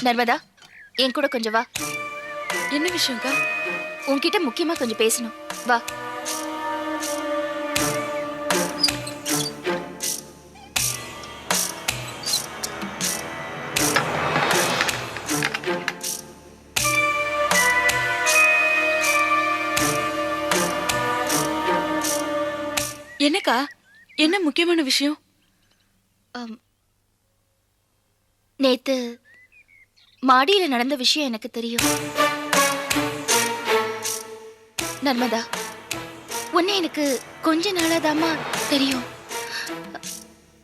நர்மதா, என் கூட கொஞ்சம் வா. என்ன விஷயம்க்கா? உன்கிட்ட முக்கியமா கொஞ்சம் பேசணும். வா. என்னக்கா? என்ன முக்கியமான விஷயம்? நேத்து மாடியில நடந்த விஷயம் எனக்கு தெரியும். நர்மதா, உன்னை எனக்கு கொஞ்ச நாளாதாம்மா தெரியும்.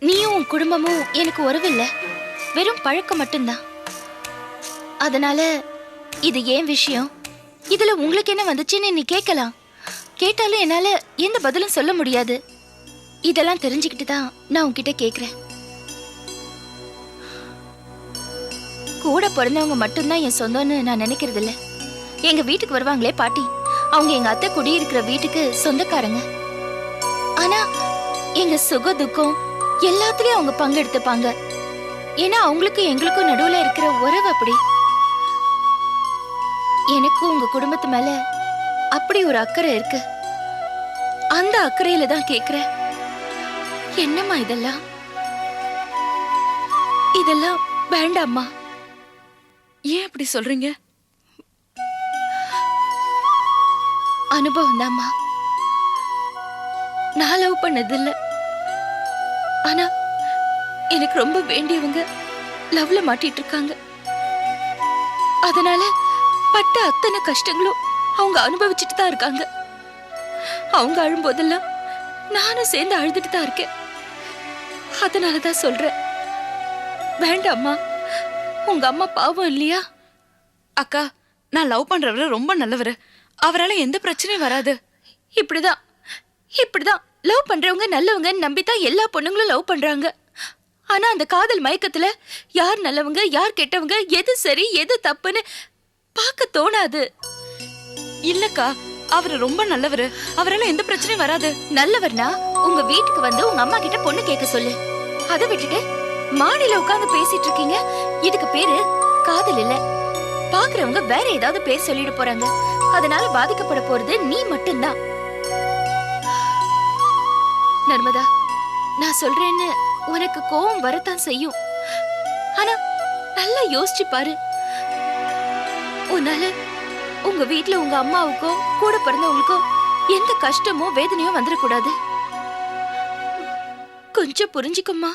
நீயும் உன் குடும்பமும் எனக்கு உறவில்ல, வெறும் பழக்கம் மட்டும்தான். அதனால இது ஏன் விஷயம், இதுல உங்களுக்கு என்ன வந்துச்சுன்னு நீ கேட்கலாம். கேட்டாலும் என்னால எந்த பதிலும் சொல்ல முடியாது. இதெல்லாம் தெரிஞ்சுக்கிட்டு தான் நான் உன்கிட்ட கேக்குறேன். கூட பிறந்தவங்க மட்டும்தான் என் சொந்தம்னு நான் நினைக்கிறது இல்ல. எங்க வீட்டுக்கு வருவாங்களே பாட்டி, அவங்க எங்க அத்தை குடியிருக்கிற வீட்டுக்கு சொந்தக்காரங்க. ஆனா எங்க சுக துக்கம் எல்லாத்துலயும் அவங்க பங்கெடுத்துப்பாங்க. ஏன்னா அவங்களுக்கு எங்களுக்கும் நடுவுல இருக்கிற உறவு அப்படி. எனக்கும் உங்க குடும்பத்து மேல அப்படி ஒரு அக்கறை இருக்கு. அந்த அக்கறையில தான் கேக்குறேன். என்னம்மா இதெல்லாம்? இதெல்லாம் வேண்டாம்மா. ஏன் அப்படி சொல்றீங்க? அனுபவம் தான்மா. நான் லவ் பண்ணதில்ல. ஆனா எனக்கு ரொம்ப வேண்டியவங்க லவ்ல மாட்டிட்டு இருக்காங்க. அதனால பட்ட அத்தனை கஷ்டங்களும் அவங்க அனுபவிச்சுட்டு தான் இருக்காங்க. அவங்க அழும்போதெல்லாம் நானும் சேர்ந்து அழுதுட்டு தான் இருக்கேன். அதனாலதான் சொல்றேன், வேண்டாம்மா. உங்க அம்மா பாவம் இல்லையா? அக்கா, நான் லவ் பண்றவரு ரொம்ப நல்லவரு. அவரால எந்த பிரச்சனையும் வராது. இப்படிதான் இப்படிதான் லவ் பண்றவங்க நல்லவங்க நம்பித்தான் எல்லா பொண்ணுங்களும் லவ் பண்றாங்க. ஆனா அந்த காதல் மயக்கத்துல யார் நல்லவங்க யார் கெட்டவங்க, எது சரி எது தப்புன்னு பார்க்க தோணாது. இல்லக்கா, அவரு ரொம்ப நல்லவரு. அவரால எந்த பிரச்சனையும் வராது. நல்லவர்னா உங்க வீட்டுக்கு வந்து உங்க அம்மா கிட்ட பொண்ணு கேட்க சொல்லு. அதை விட்டுட்டு மாடியில உட்கார்ந்து பேசிட்டு இருக்கீங்க. இதுக்கு பேரு காதல் இல்ல. பாக்குறவங்க வேற ஏதாவது பேர் சொல்லிட்டு போறாங்க. அதனால பாதிக்கப்பட போறது நீ மட்டும்தான். நர்மதா, நான் சொல்றேன்னு உனக்கு கோபம் வரத்தான் செய்யும். ஆனா நல்லா யோசிச்சு பாரு. உன்னால உங்க வீட்டுல உங்க அம்மாவுக்கோ கூட பிறந்தவங்களுக்கோ எந்த கஷ்டமோ வேதனையோ வந்துடக்கூடாது. கொஞ்சம் புரிஞ்சுக்கம்மா.